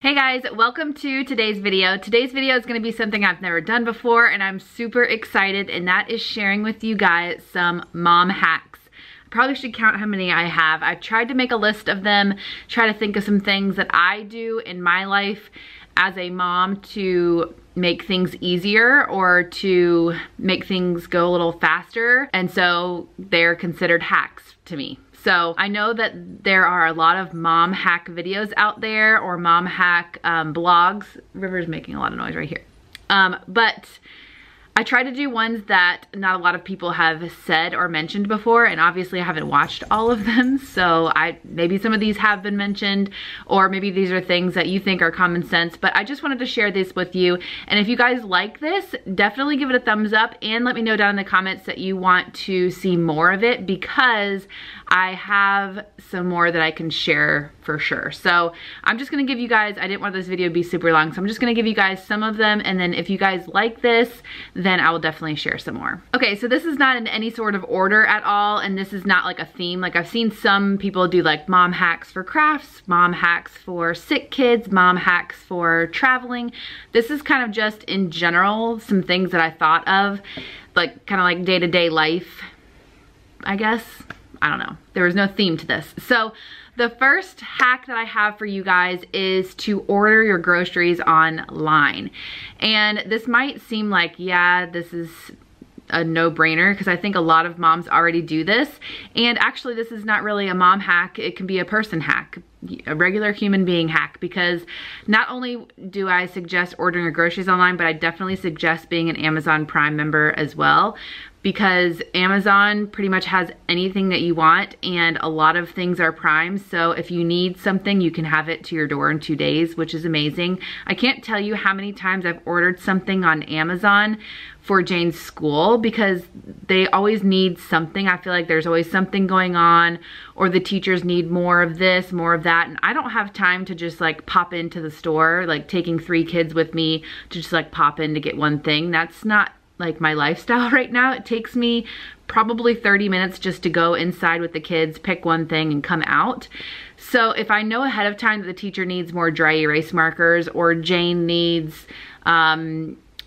Hey guys, welcome to today's video. Today's video is going to be something I've never done before and I'm super excited, and that is sharing with you guys some mom hacks. I probably should count how many I have. I've tried to make a list of them, try to think of some things that I do in my life as a mom to make things easier or to make things go a little faster, and so they're considered hacks to me. So I know that there are a lot of mom hack videos out there, or mom hack blogs. River's making a lot of noise right here. But I try to do ones that not a lot of people have said or mentioned before, and obviously I haven't watched all of them, so maybe some of these have been mentioned, or maybe these are things that you think are common sense, but I just wanted to share this with you. And if you guys like this, definitely give it a thumbs up and let me know down in the comments that you want to see more of it, because I have some more that I can share for sure. So I'm just gonna give you guys, I didn't want this video to be super long, so I'm just gonna give you guys some of them, and then if you guys like this, then I will definitely share some more. Okay, so this is not in any sort of order at all, and this is not like a theme. Like, I've seen some people do like mom hacks for crafts, mom hacks for sick kids, mom hacks for traveling. This is kind of just in general, some things that I thought of, like kind of like day-to-day life, I guess. I don't know. There was no theme to this. So the first hack that I have for you guys is to order your groceries online. And this might seem like, yeah, this is a no-brainer, because I think a lot of moms already do this. And actually, this is not really a mom hack. It can be a person hack, a regular human being hack, because not only do I suggest ordering your groceries online, but I definitely suggest being an Amazon Prime member as well, because Amazon pretty much has anything that you want, and a lot of things are Prime. So if you need something, you can have it to your door in 2 days, which is amazing. I can't tell you how many times I've ordered something on Amazon for Jane's school, because they always need something. I feel like there's always something going on, or the teachers need more of this, more of that, and I don't have time to just like pop into the store, like taking 3 kids with me to just like pop in to get one thing. That's not like my lifestyle right now. It takes me probably 30 minutes just to go inside with the kids, pick one thing and come out. So if I know ahead of time that the teacher needs more dry erase markers, or Jane needs,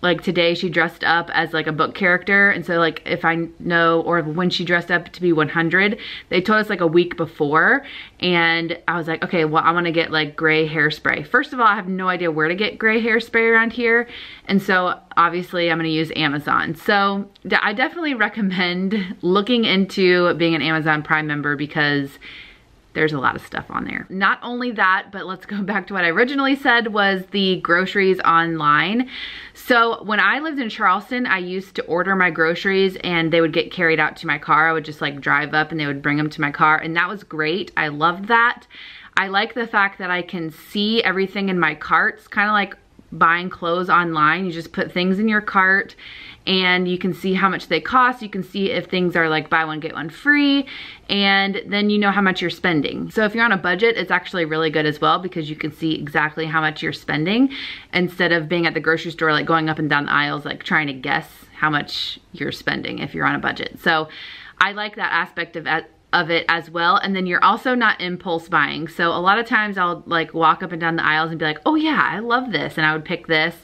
like today she dressed up as like a book character, and so like if I know, or when she dressed up to be 100, they told us like a week before, and I was like, okay, well, I want to get like gray hairspray. First of all, I have no idea where to get gray hairspray around here, and so obviously I'm going to use Amazon. So I definitely recommend looking into being an Amazon Prime member, because there's a lot of stuff on there. Not only that, but let's go back to what I originally said, was the groceries online. So when I lived in Charleston, I used to order my groceries and they would get carried out to my car. I would just like drive up and they would bring them to my car, and that was great. I loved that. I like the fact that I can see everything in my carts, kind of like buying clothes online. You just put things in your cart and you can see how much they cost. You can see if things are like buy one get one free, and then you know how much you're spending. So if you're on a budget, it's actually really good as well, because you can see exactly how much you're spending, instead of being at the grocery store like going up and down the aisles like trying to guess how much you're spending if you're on a budget. So I like that aspect of it as well. And then you're also not impulse buying. So a lot of times I'll like walk up and down the aisles and be like, oh yeah, I love this, and I would pick this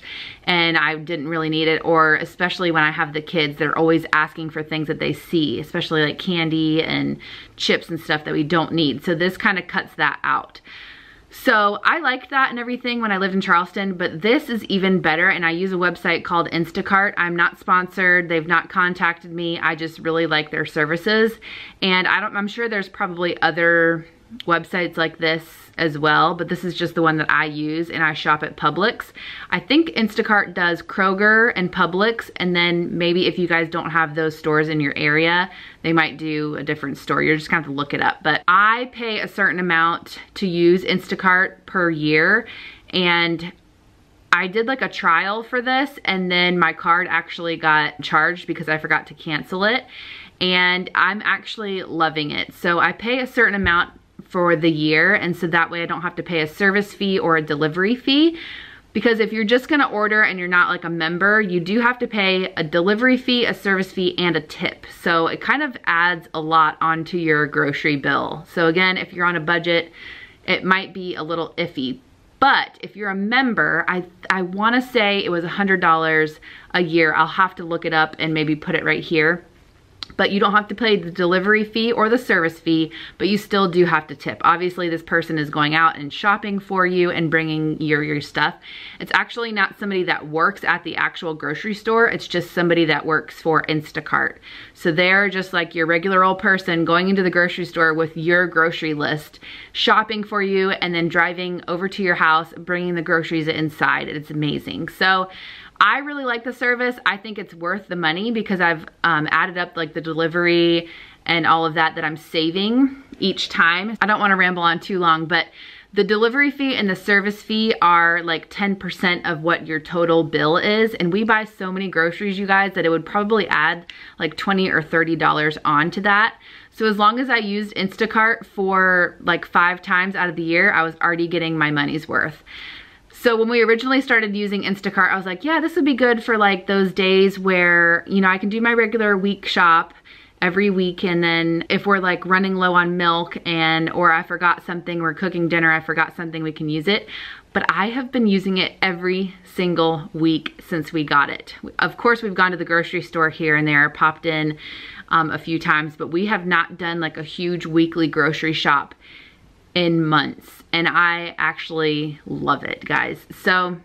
and I didn't really need it. Or especially when I have the kids, they're always asking for things that they see, especially like candy and chips and stuff that we don't need. So this kind of cuts that out. So I liked that and everything when I lived in Charleston, but this is even better, and I use a website called Instacart. I'm not sponsored. They've not contacted me. I just really like their services, and I'm sure there's probably other websites like this as well, but this is just the one that I use, and I shop at Publix. I think Instacart does Kroger and Publix, and then maybe if you guys don't have those stores in your area, they might do a different store. You're just gonna have to look it up. But I pay a certain amount to use Instacart per year, and I did like a trial for this, and then my card actually got charged because I forgot to cancel it, and I'm actually loving it. So I pay a certain amount for the year, and so that way I don't have to pay a service fee or a delivery fee, because if you're just gonna order and you're not like a member, you do have to pay a delivery fee, a service fee, and a tip. So it kind of adds a lot onto your grocery bill. So again, if you're on a budget, it might be a little iffy. But if you're a member, I want to say it was $100 a year. I'll have to look it up and maybe put it right here. But you don't have to pay the delivery fee or the service fee, but you still do have to tip. Obviously, this person is going out and shopping for you and bringing your stuff. It's actually not somebody that works at the actual grocery store. It's just somebody that works for Instacart. So they're just like your regular old person going into the grocery store with your grocery list, shopping for you, and then driving over to your house, bringing the groceries inside. It's amazing. So I really like the service. I think it's worth the money because I've added up like the delivery and all of that I'm saving each time. I don't want to ramble on too long, but the delivery fee and the service fee are like 10% of what your total bill is. And we buy so many groceries, you guys, that it would probably add like $20 or $30 onto that. So as long as I used Instacart for like 5 times out of the year, I was already getting my money's worth. So when we originally started using Instacart, I was like, yeah, this would be good for like those days where, you know, I can do my regular week shop every week, and then if we're like running low on milk or I forgot something, we're cooking dinner, I forgot something, we can use it. But I have been using it every single week since we got it. Of course, we've gone to the grocery store here and there, popped in a few times, but we have not done like a huge weekly grocery shop in months, and I actually love it, guys. So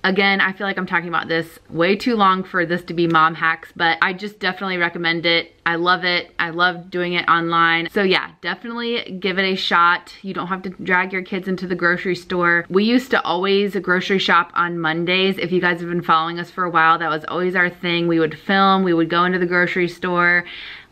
again, I feel like I'm talking about this way too long for this to be mom hacks, but I just definitely recommend it. I love it. I love doing it online. So yeah, definitely give it a shot. You don't have to drag your kids into the grocery store. We used to always grocery shop on Mondays. If you guys have been following us for a while, that was always our thing. We would film, we would go into the grocery store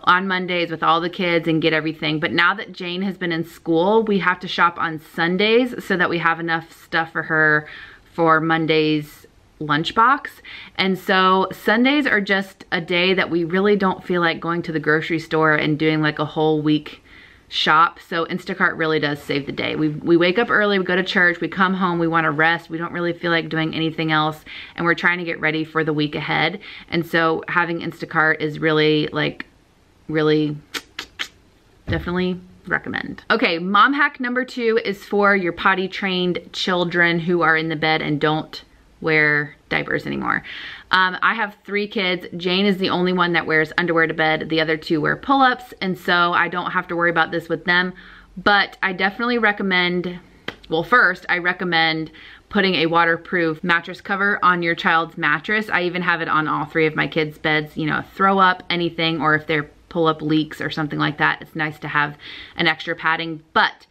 on Mondays with all the kids and get everything. But now that Jane has been in school, we have to shop on Sundays so that we have enough stuff for her for Monday's lunchbox. And so Sundays are just a day that we really don't feel like going to the grocery store and doing like a whole week shop. So Instacart really does save the day. We wake up early, we go to church, we come home, we want to rest, we don't really feel like doing anything else, and we're trying to get ready for the week ahead. And so having Instacart is really definitely recommend. Okay, mom hack number 2 is for your potty trained children who are in the bed and don't wear diapers anymore. I have 3 kids. Jane is the only one that wears underwear to bed. The other 2 wear pull-ups, and so I don't have to worry about this with them. But I definitely recommend, well, first I recommend putting a waterproof mattress cover on your child's mattress. I even have it on all 3 of my kids' beds, you know, throw up, anything, or if they're pull-up leaks or something like that, it's nice to have an extra padding. But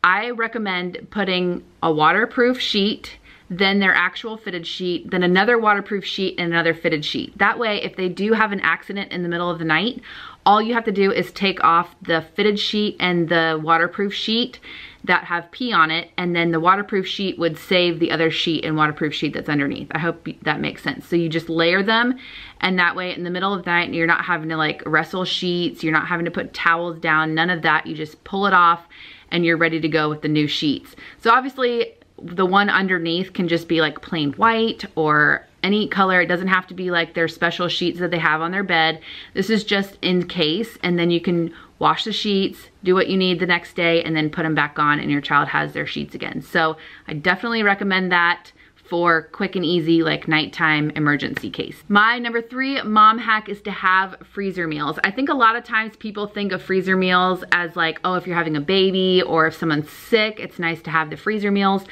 I recommend putting a waterproof sheet, then their actual fitted sheet, then another waterproof sheet, and another fitted sheet. That way, if they do have an accident in the middle of the night, all you have to do is take off the fitted sheet and the waterproof sheet that have pee on it, and then the waterproof sheet would save the other sheet and waterproof sheet that's underneath. I hope that makes sense. So you just layer them, and that way in the middle of the night, you're not having to like wrestle sheets, you're not having to put towels down, none of that. You just pull it off and you're ready to go with the new sheets. So obviously the one underneath can just be like plain white or any color. It doesn't have to be like their special sheets that they have on their bed. This is just in case, and then you can wash the sheets, do what you need the next day, and then put them back on and your child has their sheets again. So I definitely recommend that for quick and easy, like nighttime emergency case. My number 3 mom hack is to have freezer meals. I think a lot of times people think of freezer meals as like, oh, if you're having a baby or if someone's sick, it's nice to have the freezer meals.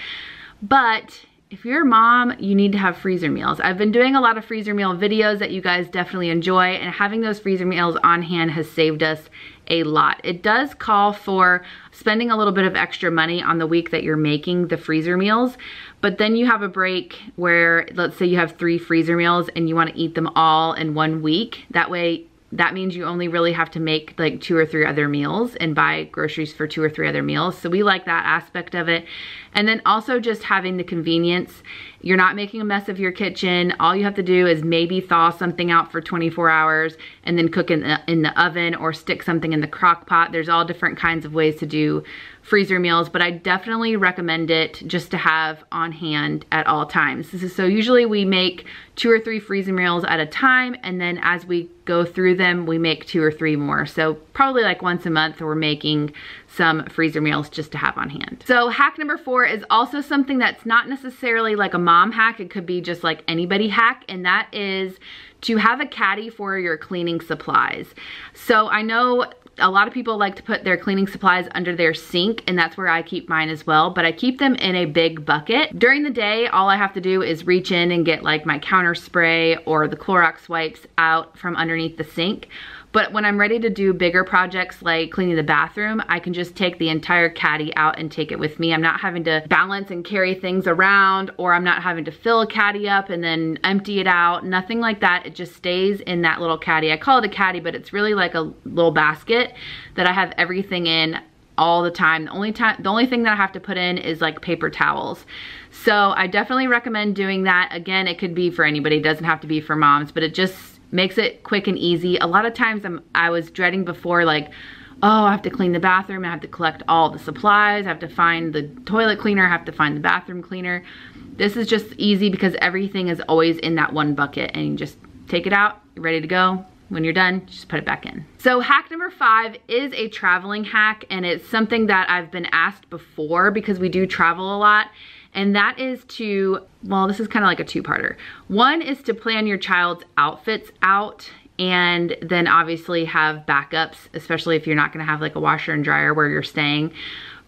But if you're a mom, you need to have freezer meals. I've been doing a lot of freezer meal videos that you guys definitely enjoy, and having those freezer meals on hand has saved us a lot. It does call for spending a little bit of extra money on the week that you're making the freezer meals, but then you have a break where, let's say you have 3 freezer meals and you want to eat them all in 1 week. That way, that means you only really have to make like 2 or 3 other meals and buy groceries for 2 or 3 other meals. So we like that aspect of it. And then also just having the convenience. You're not making a mess of your kitchen. All you have to do is maybe thaw something out for 24 hours and then cook in the oven or stick something in the crock pot. There's all different kinds of ways to do freezer meals, but I definitely recommend it just to have on hand at all times. So usually we make 2 or 3 freezer meals at a time, and then as we go through them, we make 2 or 3 more. So probably like once a month we're making some freezer meals just to have on hand. So hack number 4 is also something that's not necessarily like a mom hack. It could be just like anybody hack, and that is to have a caddy for your cleaning supplies. So I know a lot of people like to put their cleaning supplies under their sink, and that's where I keep mine as well, but I keep them in a big bucket. During the day, all I have to do is reach in and get like my counter spray or the Clorox wipes out from underneath the sink. But when I'm ready to do bigger projects like cleaning the bathroom, I can just take the entire caddy out and take it with me. I'm not having to balance and carry things around, or I'm not having to fill a caddy up and then empty it out. Nothing like that. It just stays in that little caddy. I call it a caddy, but it's really like a little basket that I have everything in all the time. The only thing that I have to put in is like paper towels. So I definitely recommend doing that. Again, it could be for anybody. It doesn't have to be for moms, but it just makes it quick and easy. A lot of times I was dreading before, like, oh, I have to clean the bathroom, I have to collect all the supplies, I have to find the toilet cleaner, I have to find the bathroom cleaner. This is just easy because everything is always in that one bucket, and you just take it out, you're ready to go. When you're done, just put it back in. So hack number 5 is a traveling hack, and it's something that I've been asked before because we do travel a lot. And that is to, well, this is kind of like a 2-parter. One is to plan your child's outfits out, and then obviously have backups, especially if you're not gonna have like a washer and dryer where you're staying.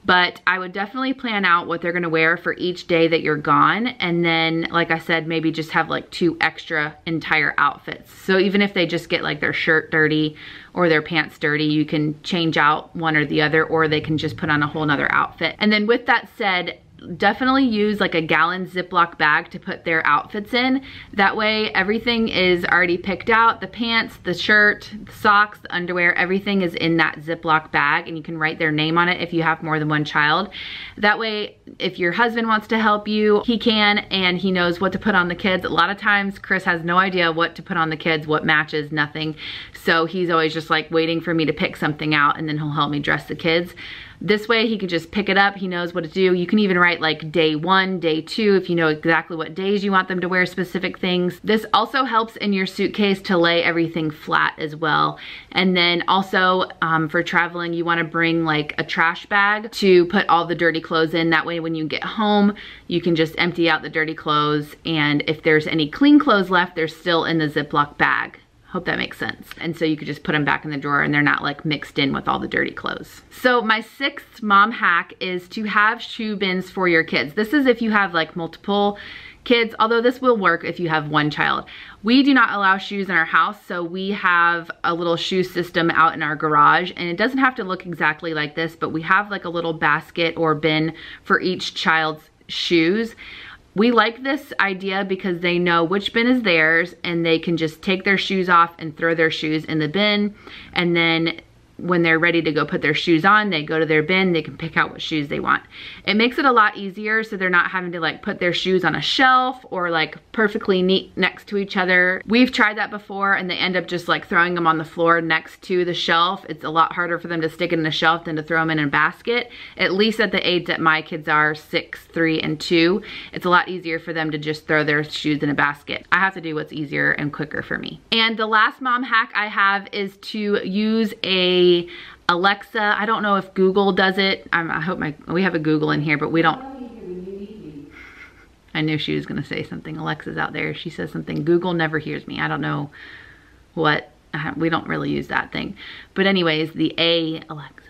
But I would definitely plan out what they're gonna wear for each day that you're gone. And then, like I said, maybe just have like 2 extra entire outfits. So even if they just get like their shirt dirty or their pants dirty, you can change out one or the other, or they can just put on a whole nother outfit. And then with that said, definitely use like a gallon Ziploc bag to put their outfits in. That way everything is already picked out. The pants, the shirt, the socks, the underwear, everything is in that Ziploc bag, and you can write their name on it if you have more than one child. That way, if your husband wants to help you, he can, and he knows what to put on the kids. A lot of times Chris has no idea what to put on the kids, what matches, nothing. So he's always just like waiting for me to pick something out, and then he'll help me dress the kids. This way he can just pick it up, he knows what to do. You can even write like day 1, day 2, if you know exactly what days you want them to wear specific things. This also helps in your suitcase to lay everything flat as well. And then also for traveling, you wanna bring like a trash bag to put all the dirty clothes in. That way when you get home, you can just empty out the dirty clothes, and if there's any clean clothes left, they're still in the Ziploc bag. Hope that makes sense. And so you could just put them back in the drawer, and they're not like mixed in with all the dirty clothes. So my 6th mom hack is to have shoe bins for your kids. This is if you have like multiple kids, although this will work if you have one child. We do not allow shoes in our house, so we have a little shoe system out in our garage, and it doesn't have to look exactly like this, but we have like a little basket or bin for each child's shoes. We like this idea because they know which bin is theirs, and they can just take their shoes off and throw their shoes in the bin, and then when they're ready to go put their shoes on, they go to their bin, they can pick out what shoes they want. It makes it a lot easier, so they're not having to like put their shoes on a shelf or like perfectly neat next to each other. We've tried that before, and they end up just like throwing them on the floor next to the shelf. It's a lot harder for them to stick it in a shelf than to throw them in a basket. At least at the age that my kids are, 6, 3, and 2, it's a lot easier for them to just throw their shoes in a basket. I have to do what's easier and quicker for me. And the last mom hack I have is to use a Alexa. I don't know if Google does it. I hope we have a Google in here, but we don't. I knew she was gonna say something. Alexa's out there. She says something. Google never hears me. I don't know what. We don't really use that thing. But anyways, the Alexa.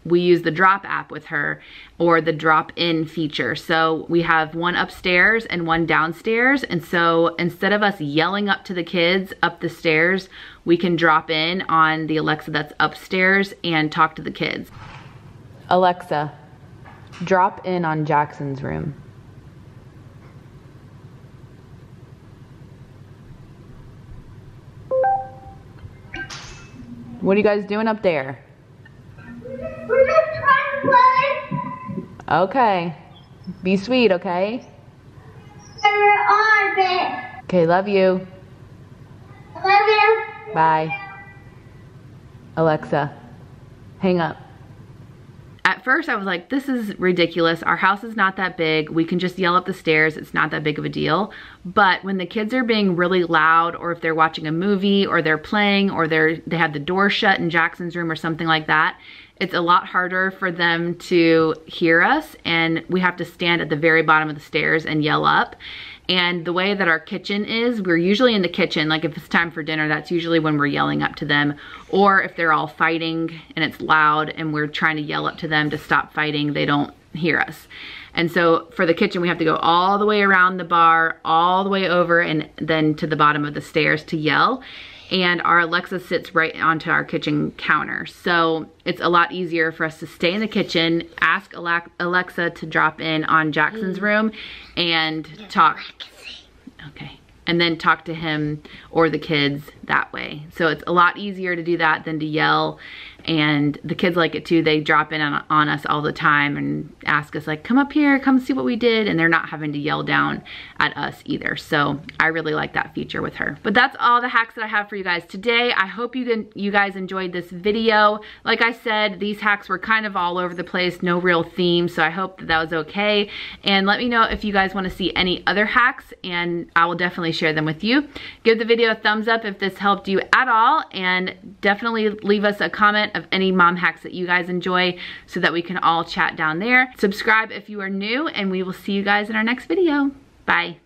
We use the drop app with her, or the drop in feature. So we have one upstairs and one downstairs. And so instead of us yelling up to the kids up the stairs, we can drop in on the Alexa that's upstairs and talk to the kids. Alexa, drop in on Jackson's room. What are you guys doing up there? We're just trying to play. Okay. Be sweet, okay? Okay, love you. Love you. Bye. Alexa, hang up. At first I was like, this is ridiculous. Our house is not that big. We can just yell up the stairs. It's not that big of a deal. But when the kids are being really loud, or if they're watching a movie, or they're playing, or they have the door shut in Jackson's room or something like that, it's a lot harder for them to hear us, and we have to stand at the very bottom of the stairs and yell up. And the way that our kitchen is, we're usually in the kitchen. Like if it's time for dinner, that's usually when we're yelling up to them. Or if they're all fighting and it's loud and we're trying to yell up to them to stop fighting, they don't hear us. And so for the kitchen, we have to go all the way around the bar, all the way over, and then to the bottom of the stairs to yell. And our Alexa sits right onto our kitchen counter. So it's a lot easier for us to stay in the kitchen, ask Alexa to drop in on Jackson's room and talk. Okay. And then talk to him or the kids that way. So it's a lot easier to do that than to yell. And the kids like it too. They drop in on us all the time and ask us like, come up here, come see what we did. And they're not having to yell down at us either. So I really like that feature with her. But that's all the hacks that I have for you guys today. I hope you guys enjoyed this video. Like I said, these hacks were kind of all over the place, no real theme. So I hope that was okay. And let me know if you guys want to see any other hacks, and I will definitely share them with you. Give the video a thumbs up if this helped you at all, and definitely leave us a comment of any mom hacks that you guys enjoy so that we can all chat down there. Subscribe if you are new, and we will see you guys in our next video. Bye.